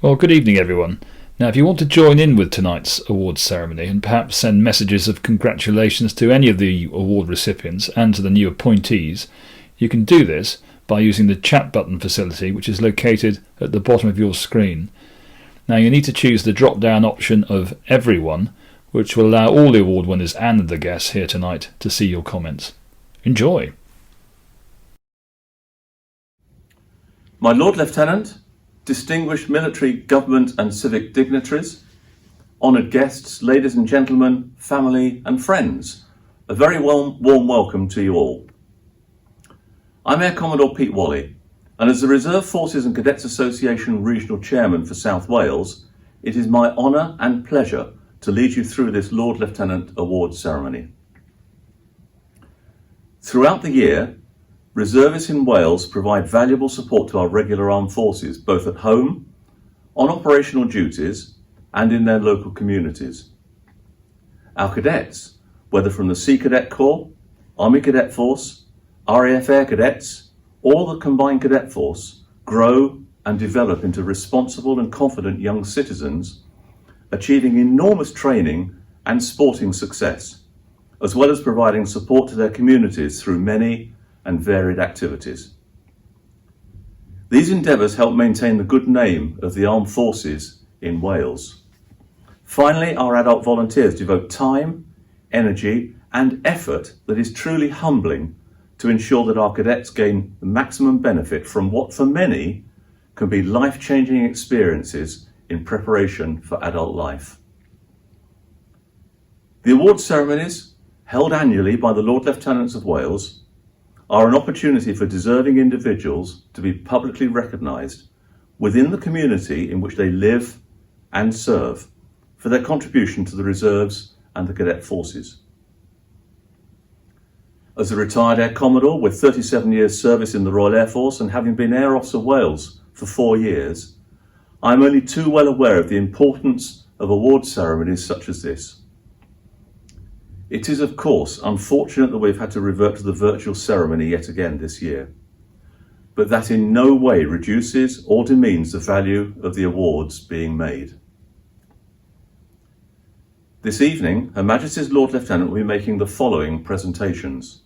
Well, good evening, everyone. Now, if you want to join in with tonight's awards ceremony and perhaps send messages of congratulations to any of the award recipients and to the new appointees, you can do this by using the chat button facility, which is located at the bottom of your screen. Now, you need to choose the drop-down option of Everyone, which will allow all the award winners and the guests here tonight to see your comments. Enjoy! My Lord Lieutenant, distinguished military, government and civic dignitaries, honoured guests, ladies and gentlemen, family and friends, a very warm welcome to you all. I'm Air Commodore Pete Wally, and as the Reserve Forces and Cadets Association Regional Chairman for South Wales, it is my honour and pleasure to lead you through this Lord Lieutenant Awards ceremony. Throughout the year, reservists in Wales provide valuable support to our regular armed forces, both at home, on operational duties, and in their local communities. Our cadets, whether from the Sea Cadet Corps, Army Cadet Force, RAF Air Cadets, or the Combined Cadet Force, grow and develop into responsible and confident young citizens, achieving enormous training and sporting success, as well as providing support to their communities through many and varied activities. These endeavours help maintain the good name of the armed forces in Wales. Finally, our adult volunteers devote time, energy and effort that is truly humbling to ensure that our cadets gain the maximum benefit from what for many can be life-changing experiences in preparation for adult life. The awards ceremonies, held annually by the Lord Lieutenants of Wales, are an opportunity for deserving individuals to be publicly recognised within the community in which they live and serve for their contribution to the reserves and the cadet forces. As a retired Air Commodore with 37 years service in the Royal Air Force and having been Air Officer Wales for 4 years, I am only too well aware of the importance of awards ceremonies such as this. It is, of course, unfortunate that we've had to revert to the virtual ceremony yet again this year, but that in no way reduces or demeans the value of the awards being made. This evening, Her Majesty's Lord Lieutenant will be making the following presentations: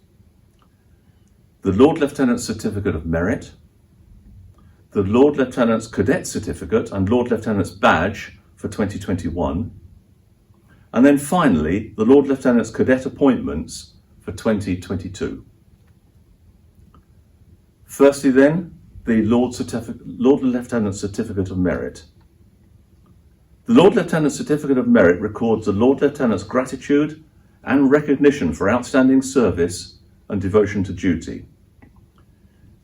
the Lord Lieutenant's Certificate of Merit, the Lord Lieutenant's Cadet Certificate and Lord Lieutenant's Badge for 2021, and then finally, the Lord Lieutenant's Cadet Appointments for 2022. Firstly then, the Lord Lieutenant's Certificate of Merit. The Lord Lieutenant's Certificate of Merit records the Lord Lieutenant's gratitude and recognition for outstanding service and devotion to duty.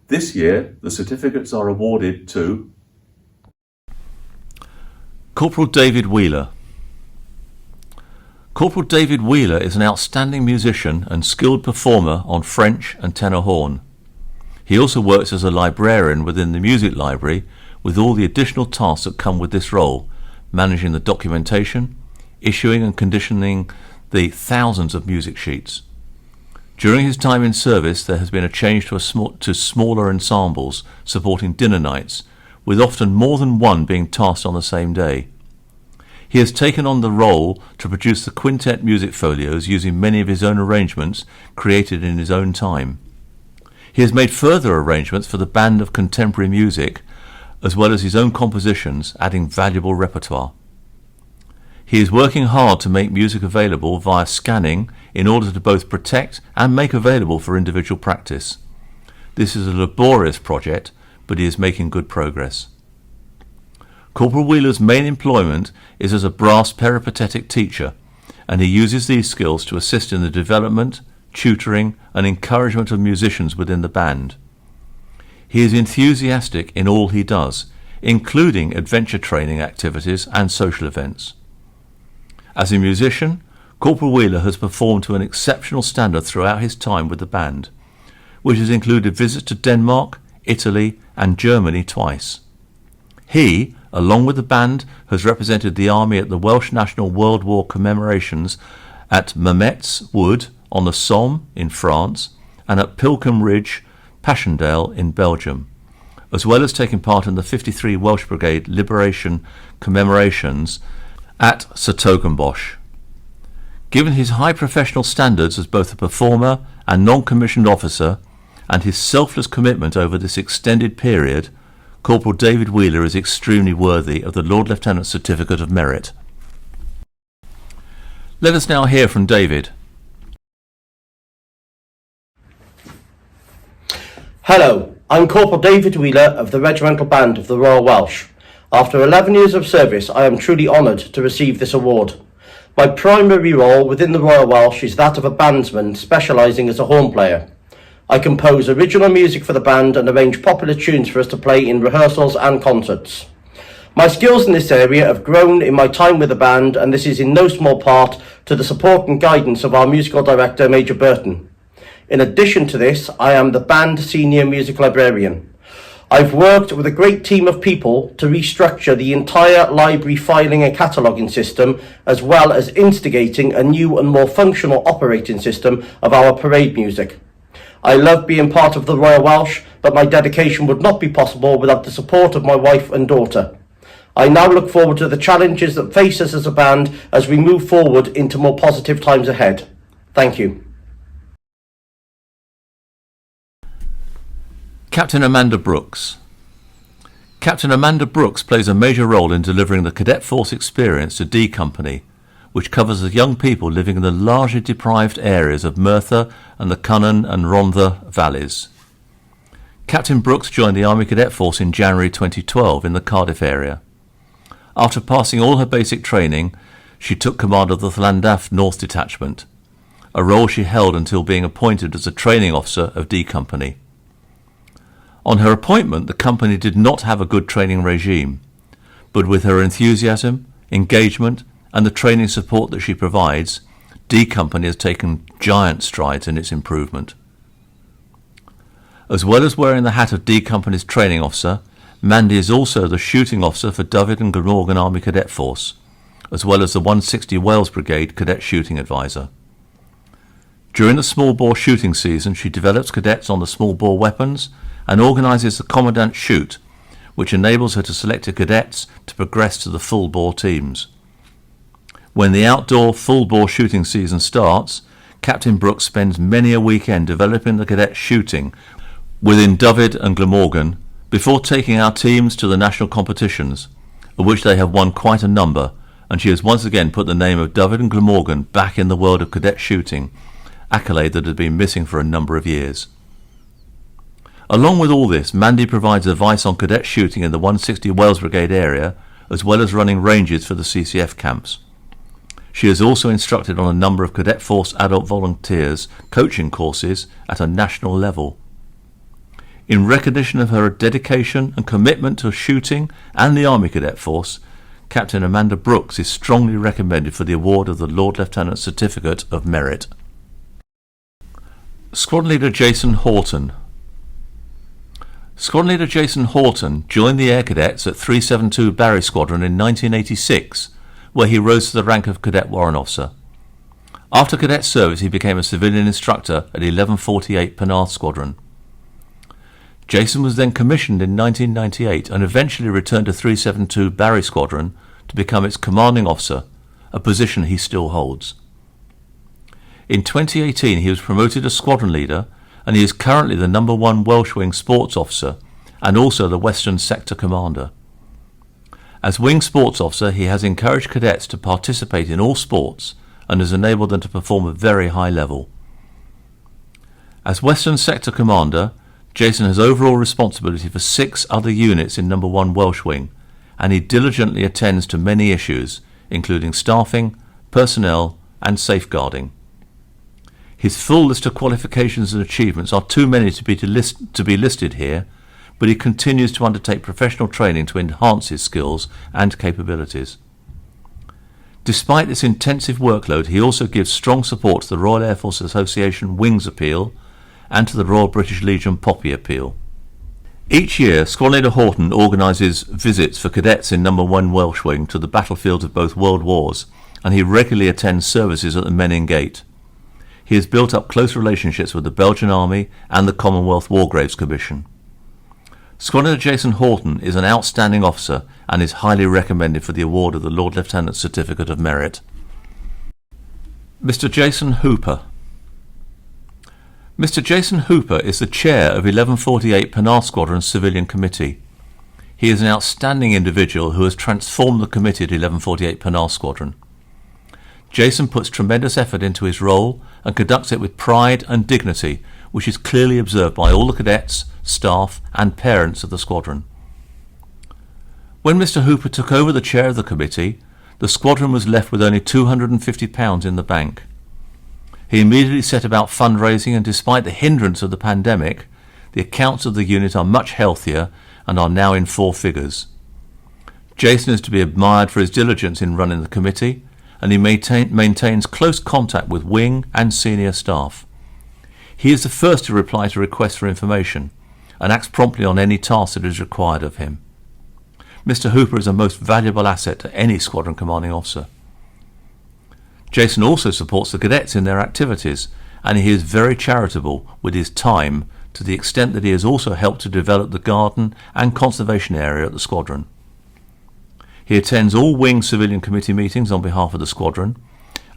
This year, the certificates are awarded to Corporal David Wheeler. Corporal David Wheeler is an outstanding musician and skilled performer on French and tenor horn. He also works as a librarian within the music library with all the additional tasks that come with this role, managing the documentation, issuing and conditioning the thousands of music sheets. During his time in service, there has been a change to smaller ensembles supporting dinner nights, with often more than one being tasked on the same day. He has taken on the role to produce the quintet music folios using many of his own arrangements created in his own time. He has made further arrangements for the band of contemporary music, as well as his own compositions, adding valuable repertoire. He is working hard to make music available via scanning in order to both protect and make available for individual practice. This is a laborious project, but he is making good progress. Corporal Wheeler's main employment is as a brass peripatetic teacher, and he uses these skills to assist in the development, tutoring and encouragement of musicians within the band. He is enthusiastic in all he does, including adventure training activities and social events. As a musician, Corporal Wheeler has performed to an exceptional standard throughout his time with the band, which has included visits to Denmark, Italy and Germany twice. He, along with the band, has represented the Army at the Welsh National World War commemorations at Mametz Wood on the Somme in France and at Pilcombe Ridge, Passchendaele in Belgium, as well as taking part in the 53 Welsh Brigade Liberation commemorations at Satogenbosch. Given his high professional standards as both a performer and non-commissioned officer, and his selfless commitment over this extended period, Corporal David Wheeler is extremely worthy of the Lord Lieutenant's Certificate of Merit. Let us now hear from David. Hello, I'm Corporal David Wheeler of the Regimental Band of the Royal Welsh. After 11 years of service, I am truly honoured to receive this award. My primary role within the Royal Welsh is that of a bandsman specialising as a horn player. I compose original music for the band and arrange popular tunes for us to play in rehearsals and concerts. My skills in this area have grown in my time with the band, and this is in no small part to the support and guidance of our musical director, Major Burton. In addition to this, I am the band senior music librarian. I've worked with a great team of people to restructure the entire library filing and cataloguing system, as well as instigating a new and more functional operating system of our parade music. I love being part of the Royal Welsh, but my dedication would not be possible without the support of my wife and daughter. I now look forward to the challenges that face us as a band as we move forward into more positive times ahead. Thank you. Captain Amanda Brookes. Captain Amanda Brookes plays a major role in delivering the Cadet Force experience to D Company, which covers the young people living in the largely deprived areas of Merthyr and the Cynon and Rhondda valleys. Captain Brookes joined the Army Cadet Force in January 2012 in the Cardiff area. After passing all her basic training, she took command of the Llandaff North Detachment, a role she held until being appointed as a training officer of D Company. On her appointment, the company did not have a good training regime, but with her enthusiasm, engagement, and the training support that she provides, D Company has taken giant strides in its improvement. As well as wearing the hat of D Company's training officer, Mandy is also the shooting officer for Dyfed and Glamorgan Army Cadet Force, as well as the 160 Wales Brigade Cadet Shooting Advisor. During the small bore shooting season, she develops cadets on the small bore weapons and organises the Commandant Shoot, which enables her to select her cadets to progress to the full bore teams. When the outdoor full bore shooting season starts, Captain Brookes spends many a weekend developing the cadet shooting within Dyfed and Glamorgan before taking our teams to the national competitions, of which they have won quite a number, and she has once again put the name of Dyfed and Glamorgan back in the world of cadet shooting, accolade that had been missing for a number of years. Along with all this, Mandy provides advice on cadet shooting in the 160 Wales Brigade area, as well as running ranges for the CCF camps. She has also instructed on a number of Cadet Force adult volunteers coaching courses at a national level. In recognition of her dedication and commitment to shooting and the Army Cadet Force, Captain Amanda Brookes is strongly recommended for the award of the Lord Lieutenant's Certificate of Merit. Squadron Leader Jason Horton. Squadron Leader Jason Horton joined the Air Cadets at 372 Barry Squadron in 1986, where he rose to the rank of Cadet Warrant Officer. After cadet service, he became a civilian instructor at 1148 Penarth Squadron. Jason was then commissioned in 1998 and eventually returned to 372 Barry Squadron to become its commanding officer, a position he still holds. In 2018, he was promoted as squadron leader, and he is currently the No. 1 Welsh Wing Sports Officer and also the Western Sector Commander. As Wing Sports Officer, he has encouraged cadets to participate in all sports and has enabled them to perform at a very high level. As Western Sector Commander, Jason has overall responsibility for 6 other units in No. 1 Welsh Wing, and he diligently attends to many issues, including staffing, personnel and safeguarding. His full list of qualifications and achievements are too many to be listed here, but he continues to undertake professional training to enhance his skills and capabilities. Despite this intensive workload, he also gives strong support to the Royal Air Force Association Wings Appeal and to the Royal British Legion Poppy Appeal. Each year, Squadron Leader Horton organises visits for cadets in No. 1 Welsh Wing to the battlefields of both World Wars, and he regularly attends services at the Menin Gate. He has built up close relationships with the Belgian Army and the Commonwealth War Graves Commission. Squadron Jason Horton is an outstanding officer and is highly recommended for the award of the Lord Lieutenant Certificate of Merit. Mr. Jason Hooper. Mr. Jason Hooper is the chair of 1148 Penarth Squadron Civilian Committee. He is an outstanding individual who has transformed the committee at 1148 Penarth Squadron. Jason puts tremendous effort into his role and conducts it with pride and dignity, which is clearly observed by all the cadets, staff and parents of the squadron. When Mr. Hooper took over the chair of the committee, the squadron was left with only £250 in the bank. He immediately set about fundraising, and despite the hindrance of the pandemic, the accounts of the unit are much healthier and are now in 4 figures. Jason is to be admired for his diligence in running the committee, and he maintains close contact with wing and senior staff. He is the first to reply to requests for information and acts promptly on any task that is required of him. Mr. Hooper is a most valuable asset to any squadron commanding officer. Jason also supports the cadets in their activities, and he is very charitable with his time, to the extent that he has also helped to develop the garden and conservation area at the squadron. He attends all wing civilian committee meetings on behalf of the squadron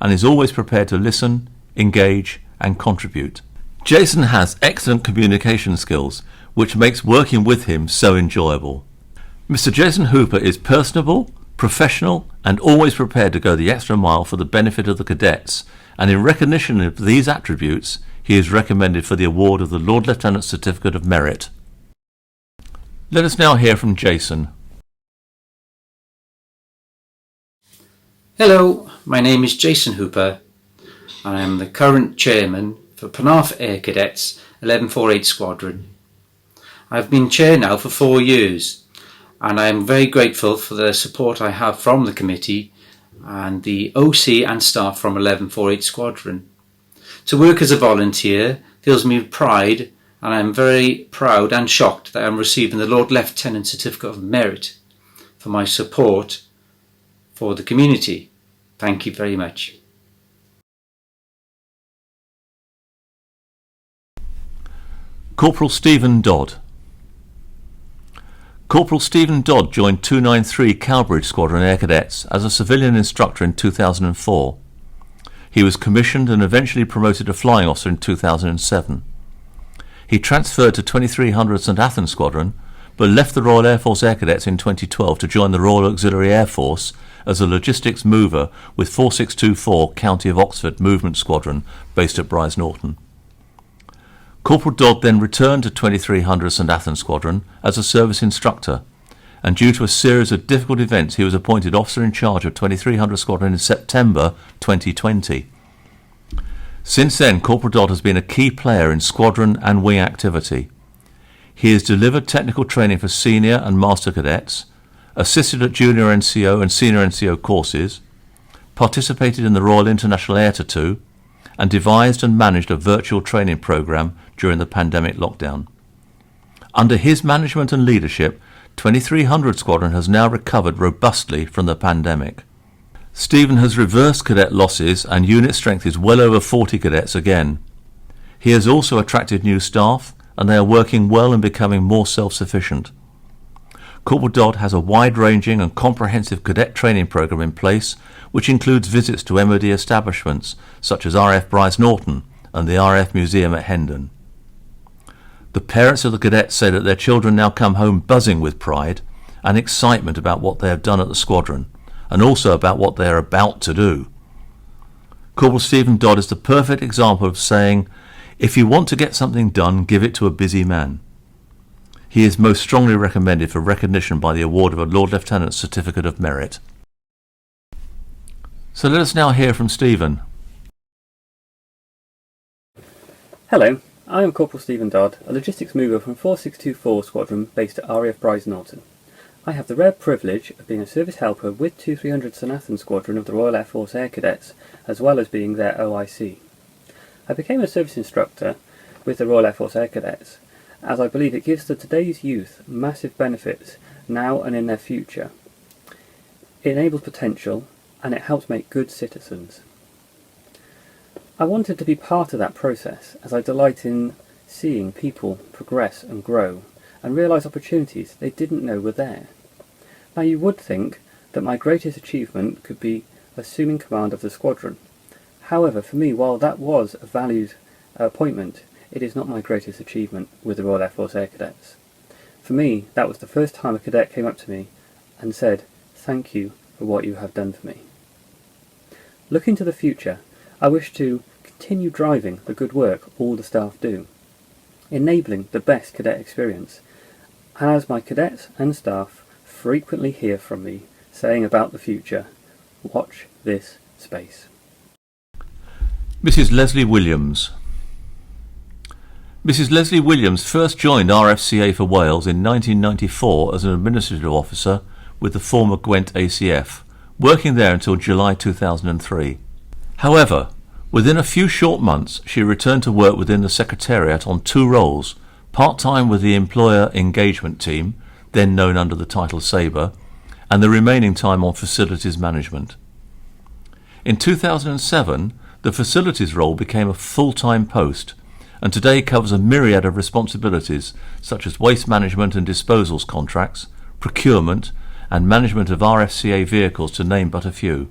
and is always prepared to listen, engage and contribute. Jason has excellent communication skills, which makes working with him so enjoyable. Mr. Jason Hooper is personable, professional and always prepared to go the extra mile for the benefit of the cadets, and in recognition of these attributes he is recommended for the award of the Lord Lieutenant Certificate of Merit. Let us now hear from Jason. Hello, my name is Jason Hooper and I am the current chairman for Penarth Air Cadets 1148 Squadron. I've been chair now for 4 years and I am very grateful for the support I have from the committee and the OC and staff from 1148 Squadron. To work as a volunteer fills me with pride, and I am very proud and shocked that I am receiving the Lord Lieutenant Certificate of Merit for my support for the community. Thank you very much. Corporal Stephen Dodd. Corporal Stephen Dodd joined 293 Cowbridge Squadron Air Cadets as a civilian instructor in 2004. He was commissioned and eventually promoted to flying officer in 2007. He transferred to 2300 St Athan Squadron, but left the Royal Air Force Air Cadets in 2012 to join the Royal Auxiliary Air Force as a logistics mover with 4624 County of Oxford Movement Squadron based at Brize Norton. Corporal Dodd then returned to 2300 St Athan Squadron as a service instructor, and due to a series of difficult events he was appointed officer in charge of 2300 Squadron in September 2020. Since then, Corporal Dodd has been a key player in squadron and wing activity. He has delivered technical training for senior and master cadets, assisted at junior NCO and senior NCO courses, participated in the Royal International Air Tattoo, and devised and managed a virtual training programme during the pandemic lockdown. Under his management and leadership, 2300 Squadron has now recovered robustly from the pandemic. Stephen has reversed cadet losses and unit strength is well over 40 cadets again. He has also attracted new staff and they are working well and becoming more self-sufficient. Corporal Dodd has a wide-ranging and comprehensive cadet training programme in place, which includes visits to MOD establishments such as RAF Brize Norton and the RAF Museum at Hendon. The parents of the cadets say that their children now come home buzzing with pride and excitement about what they have done at the squadron, and also about what they are about to do. Corporal Stephen Dodd is the perfect example of saying, if you want to get something done, give it to a busy man. He is most strongly recommended for recognition by the award of a Lord Lieutenant Certificate of Merit. So let us now hear from Stephen. Hello, I am Corporal Stephen Dodd, a logistics mover from 4624 Squadron based at RAF Brize Norton. I have the rare privilege of being a service helper with 2300 St Athan Squadron of the Royal Air Force Air Cadets, as well as being their OIC. I became a service instructor with the Royal Air Force Air Cadets, as I believe it gives to today's youth massive benefits now and in their future. It enables potential and it helps make good citizens. I wanted to be part of that process as I delight in seeing people progress and grow, and realise opportunities they didn't know were there. Now you would think that my greatest achievement could be assuming command of the squadron. However, for me, while that was a valued appointment, it is not my greatest achievement with the Royal Air Force Air Cadets. For me, that was the first time a cadet came up to me and said, "Thank you for what you have done for me." Looking to the future, I wish to continue driving the good work all the staff do, enabling the best cadet experience, and as my cadets and staff frequently hear from me saying about the future, watch this space. Mrs. Lesley Williams. Mrs. Lesley Williams first joined RFCA for Wales in 1994 as an administrative officer with the former Gwent ACF, working there until July 2003. However, within a few short months she returned to work within the Secretariat on two roles, part-time with the Employer Engagement Team, then known under the title SABRE, and the remaining time on Facilities Management. In 2007, the Facilities role became a full-time post, and today covers a myriad of responsibilities such as waste management and disposals contracts, procurement, and management of RFCA vehicles, to name but a few.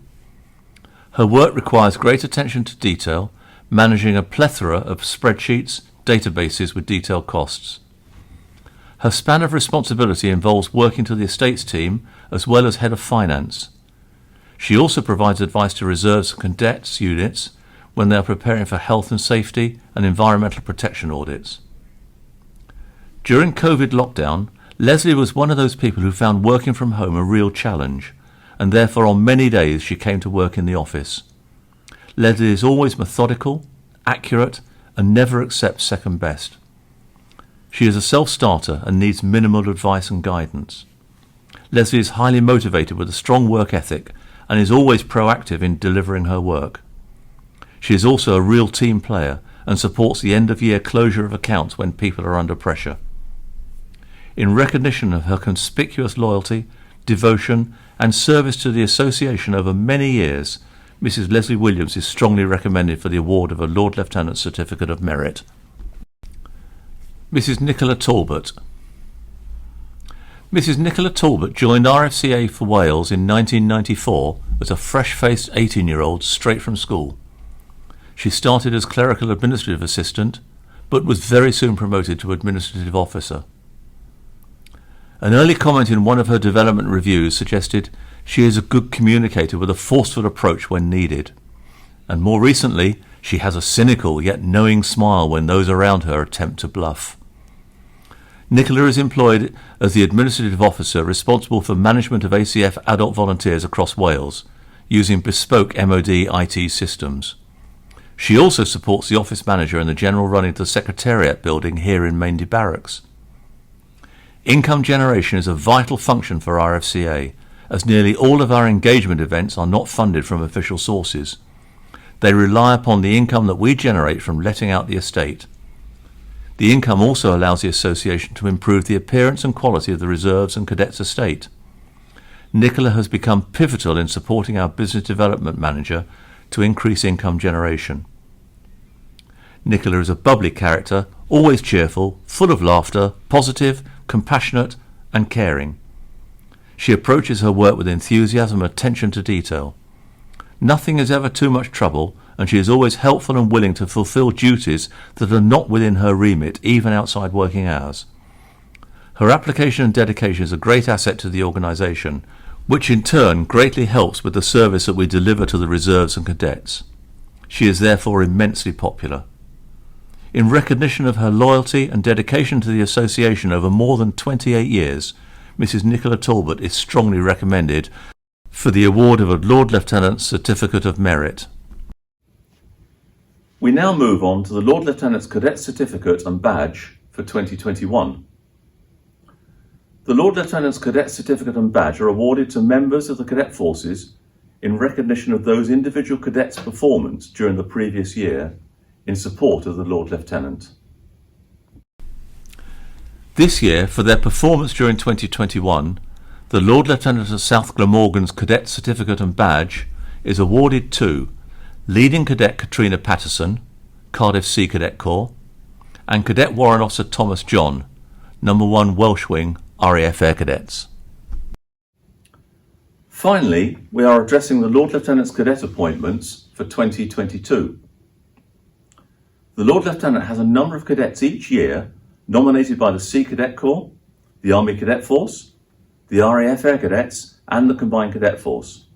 Her work requires great attention to detail, managing a plethora of spreadsheets, databases with detailed costs. Her span of responsibility involves working to the estates team as well as head of finance. She also provides advice to reserves and cadets units when they are preparing for health and safety and environmental protection audits. During COVID lockdown, Lesley was one of those people who found working from home a real challenge, and therefore on many days she came to work in the office. Lesley is always methodical, accurate, and never accepts second best. She is a self-starter and needs minimal advice and guidance. Lesley is highly motivated with a strong work ethic and is always proactive in delivering her work. She is also a real team player and supports the end-of-year closure of accounts when people are under pressure. In recognition of her conspicuous loyalty, devotion and service to the association over many years, Mrs. Lesley Williams is strongly recommended for the award of a Lord Lieutenant Certificate of Merit. Mrs. Nicola Talbot. Mrs. Nicola Talbot joined RFCA for Wales in 1994 as a fresh-faced 18-year-old straight from school. She started as clerical administrative assistant, but was very soon promoted to administrative officer. An early comment in one of her development reviews suggested she is a good communicator with a forceful approach when needed, and more recently she has a cynical yet knowing smile when those around her attempt to bluff. Nicola is employed as the administrative officer responsible for management of ACF adult volunteers across Wales, using bespoke MOD IT systems. She also supports the office manager in the general running of the Secretariat building here in Maindee Barracks. Income generation is a vital function for RFCA, as nearly all of our engagement events are not funded from official sources. They rely upon the income that we generate from letting out the estate. The income also allows the association to improve the appearance and quality of the reserves and cadets estate. Nicola has become pivotal in supporting our business development manager to increase income generation. Nicola is a bubbly character, always cheerful, full of laughter, positive, compassionate and caring. She approaches her work with enthusiasm and attention to detail. Nothing is ever too much trouble, and she is always helpful and willing to fulfil duties that are not within her remit, even outside working hours. Her application and dedication is a great asset to the organisation, which in turn greatly helps with the service that we deliver to the reserves and cadets. She is therefore immensely popular. In recognition of her loyalty and dedication to the association over more than 28 years, Mrs. Nicola Talbot is strongly recommended for the award of a Lord Lieutenant Certificate of Merit. We now move on to the Lord Lieutenant's Cadet Certificate and Badge for 2021. The Lord Lieutenant's Cadet Certificate and Badge are awarded to members of the cadet forces in recognition of those individual cadets' performance during the previous year in support of the Lord Lieutenant. This year, for their performance during 2021, the Lord Lieutenant of South Glamorgan's Cadet Certificate and Badge is awarded to Leading Cadet Katrina Patterson, Cardiff Sea Cadet Corps, and Cadet Warrant Officer Thomas John, Number 1 Welsh Wing RAF Air Cadets. Finally, we are addressing the Lord Lieutenant's cadet appointments for 2022. The Lord Lieutenant has a number of cadets each year nominated by the Sea Cadet Corps, the Army Cadet Force, the RAF Air Cadets and the Combined Cadet Force.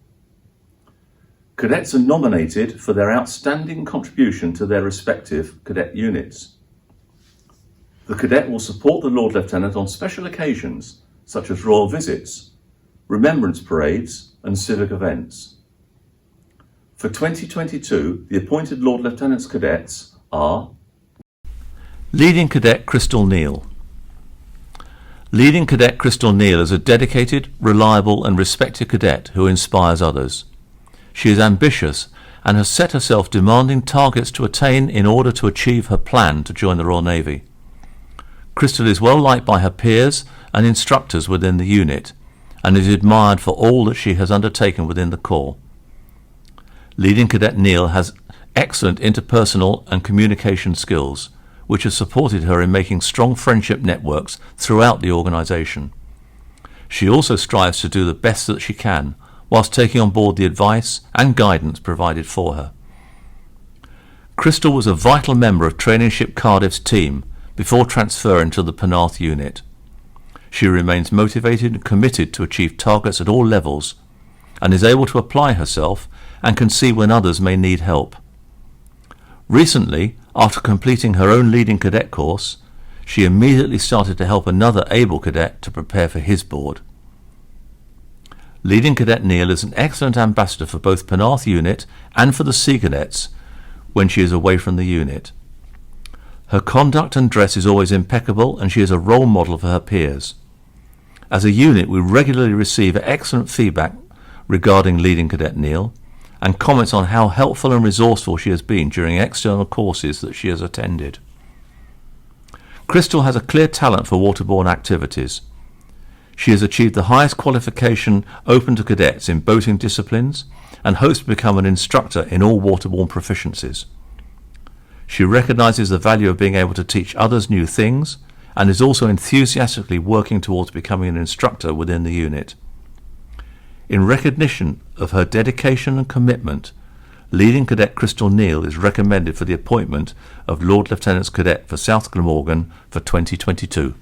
Cadets are nominated for their outstanding contribution to their respective cadet units. The cadet will support the Lord Lieutenant on special occasions such as royal visits, remembrance parades and civic events. For 2022, the appointed Lord Lieutenant's cadets are Leading Cadet Crystal Neal. Leading Cadet Crystal Neal is a dedicated, reliable and respected cadet who inspires others. She is ambitious and has set herself demanding targets to attain in order to achieve her plan to join the Royal Navy. Crystal is well liked by her peers and instructors within the unit and is admired for all that she has undertaken within the Corps. Leading Cadet Neal has excellent interpersonal and communication skills, which has supported her in making strong friendship networks throughout the organisation. She also strives to do the best that she can, whilst taking on board the advice and guidance provided for her. Crystal was a vital member of Traineeship Cardiff's team before transferring to the Penarth unit. She remains motivated and committed to achieve targets at all levels, and is able to apply herself and can see when others may need help. Recently, after completing her own leading cadet course, she immediately started to help another able cadet to prepare for his board. Leading Cadet Neal is an excellent ambassador for both Penarth unit and for the Sea Cadets when she is away from the unit. Her conduct and dress is always impeccable and she is a role model for her peers. As a unit, we regularly receive excellent feedback regarding Leading Cadet Neal and comments on how helpful and resourceful she has been during external courses that she has attended. Crystal has a clear talent for waterborne activities. She has achieved the highest qualification open to cadets in boating disciplines and hopes to become an instructor in all waterborne proficiencies. She recognises the value of being able to teach others new things and is also enthusiastically working towards becoming an instructor within the unit. In recognition of her dedication and commitment, Leading Cadet Crystal Neal is recommended for the appointment of Lord Lieutenant's Cadet for South Glamorgan for 2022.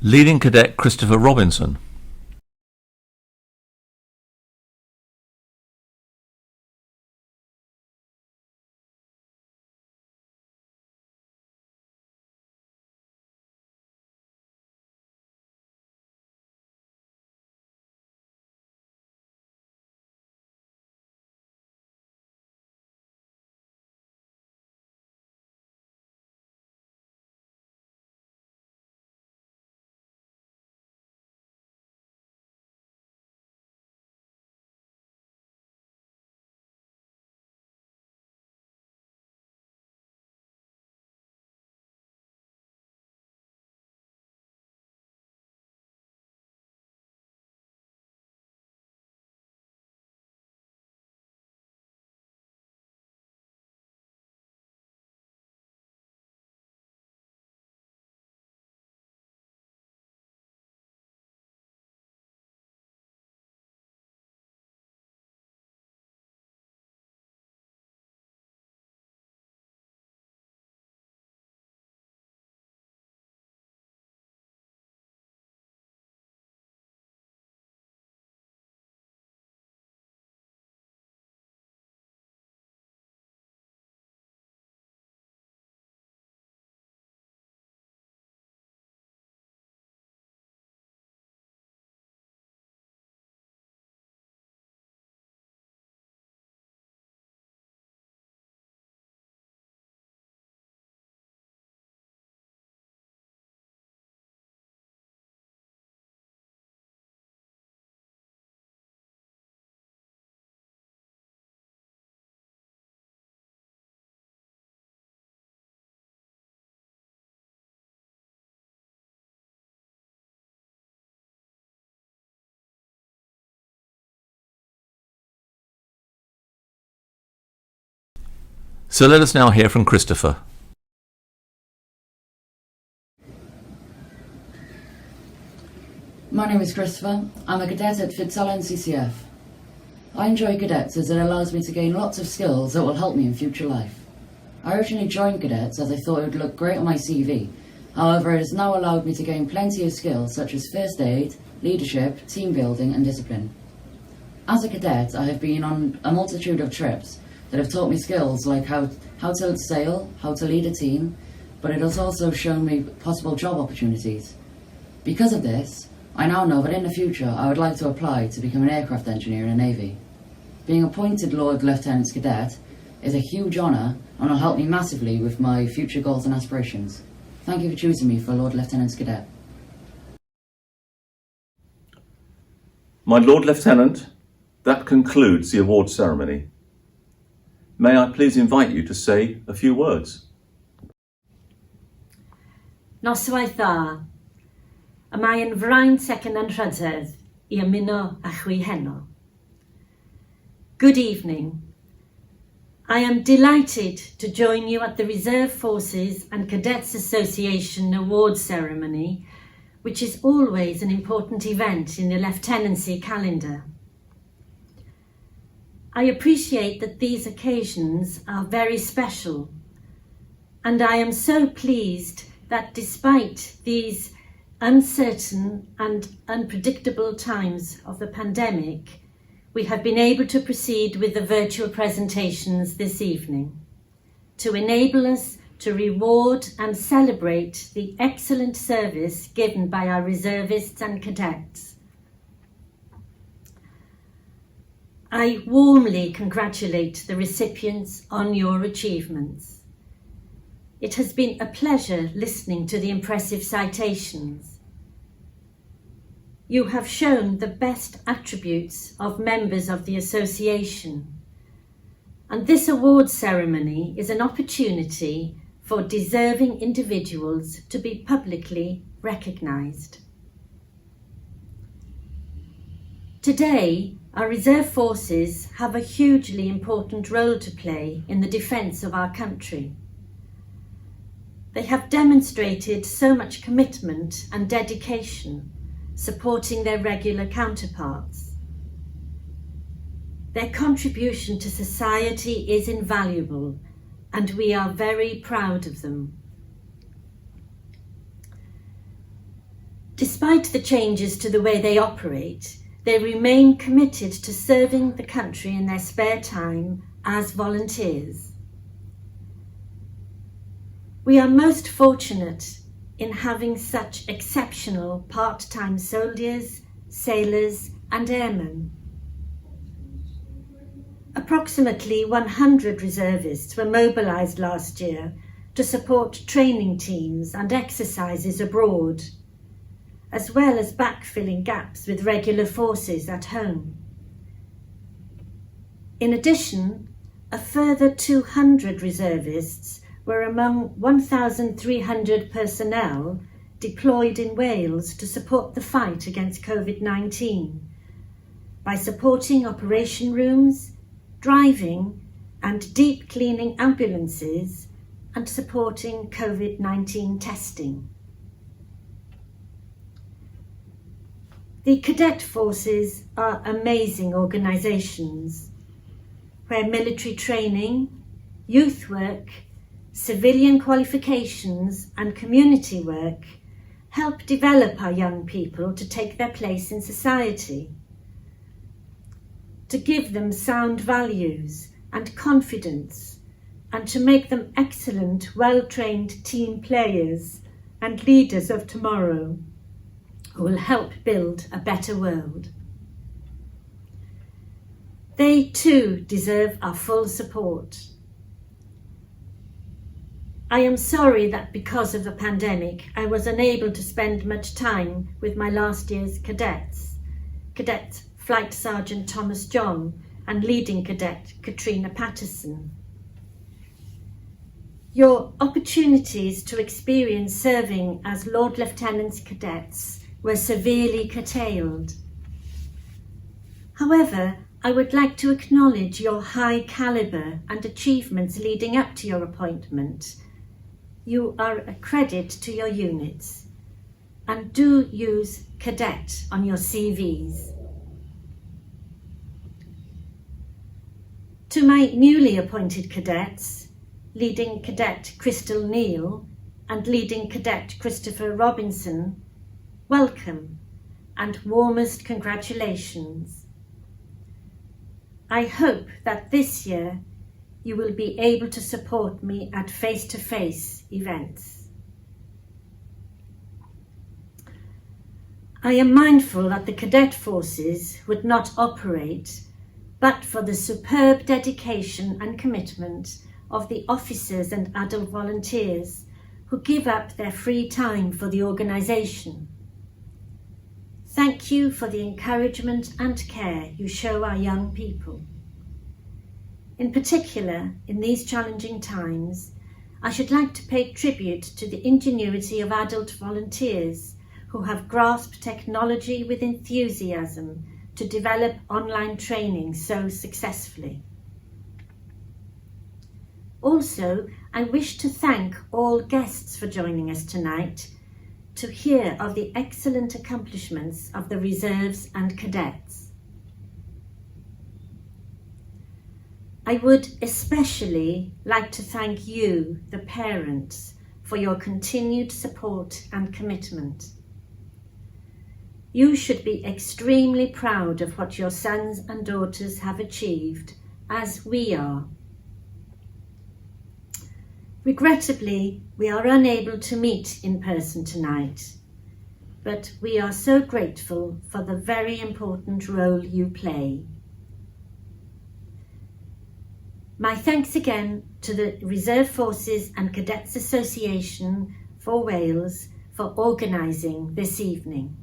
Leading Cadet Christopher Robinson. So let us now hear from Christopher. My name is Christopher. I'm a cadet at Fitzell NCCF. I enjoy cadets as it allows me to gain lots of skills that will help me in future life. I originally joined cadets as I thought it would look great on my CV. However, it has now allowed me to gain plenty of skills such as first aid, leadership, team building and discipline. As a cadet, I have been on a multitude of trips that have taught me skills like how to sail, how to lead a team, but it has also shown me possible job opportunities. Because of this, I now know that in the future I would like to apply to become an aircraft engineer in the Navy. Being appointed Lord-Lieutenant Cadet is a huge honour and will help me massively with my future goals and aspirations. Thank you for choosing me for Lord-Lieutenant Cadet. My Lord Lieutenant, that concludes the award ceremony. May I please invite you to say a few words? Noswaith dda. Y mae'n fraint second yn rhydedd I ymuno â chwi heno. Good evening. I am delighted to join you at the Reserve Forces and Cadets Association Awards Ceremony, which is always an important event in the Lieutenancy calendar. I appreciate that these occasions are very special, and I am so pleased that despite these uncertain and unpredictable times of the pandemic, we have been able to proceed with the virtual presentations this evening to enable us to reward and celebrate the excellent service given by our reservists and cadets. I warmly congratulate the recipients on your achievements. It has been a pleasure listening to the impressive citations. You have shown the best attributes of members of the association, and this award ceremony is an opportunity for deserving individuals to be publicly recognised. Today, our reserve forces have a hugely important role to play in the defence of our country. They have demonstrated so much commitment and dedication, supporting their regular counterparts. Their contribution to society is invaluable, and we are very proud of them. Despite the changes to the way they operate, they remain committed to serving the country in their spare time as volunteers. We are most fortunate in having such exceptional part-time soldiers, sailors and airmen. Approximately 100 reservists were mobilised last year to support training teams and exercises abroad, as well as backfilling gaps with regular forces at home. In addition, a further 200 reservists were among 1,300 personnel deployed in Wales to support the fight against COVID-19 by supporting operation rooms, driving and deep cleaning ambulances and supporting COVID-19 testing. The cadet forces are amazing organisations where military training, youth work, civilian qualifications and community work help develop our young people to take their place in society, to give them sound values and confidence, and to make them excellent, well-trained team players and leaders of tomorrow who will help build a better world. They too deserve our full support. I am sorry that because of the pandemic, I was unable to spend much time with my last year's cadets, Cadet Flight Sergeant Thomas John and Leading Cadet Katrina Patterson. Your opportunities to experience serving as Lord Lieutenant's cadets were severely curtailed. However, I would like to acknowledge your high calibre and achievements leading up to your appointment. You are a credit to your units, and do use Cadet on your CVs. To my newly appointed cadets, Leading Cadet Crystal Neal and Leading Cadet Christopher Robinson, welcome and warmest congratulations. I hope that this year you will be able to support me at face-to-face events. I am mindful that the cadet forces would not operate but for the superb dedication and commitment of the officers and adult volunteers who give up their free time for the organisation. Thank you for the encouragement and care you show our young people. In particular, in these challenging times, I should like to pay tribute to the ingenuity of adult volunteers who have grasped technology with enthusiasm to develop online training so successfully. Also, I wish to thank all guests for joining us tonight to hear of the excellent accomplishments of the reserves and cadets. I would especially like to thank you, the parents, for your continued support and commitment. You should be extremely proud of what your sons and daughters have achieved, as we are. Regrettably, we are unable to meet in person tonight, but we are so grateful for the very important role you play. My thanks again to the Reserve Forces and Cadets Association for Wales for organising this evening.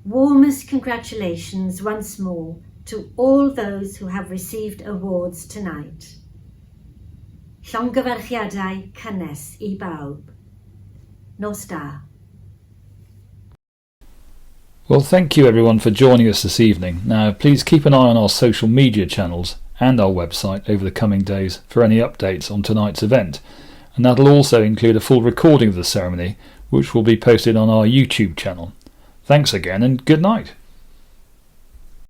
Warmest congratulations once more to all those who have received awards tonight. Llongyfarchiadau cynnes I bawb. Nos da. Well, thank you everyone for joining us this evening. Now, please keep an eye on our social media channels and our website over the coming days for any updates on tonight's event. And that'll also include a full recording of the ceremony, which will be posted on our YouTube channel. Thanks again and good night.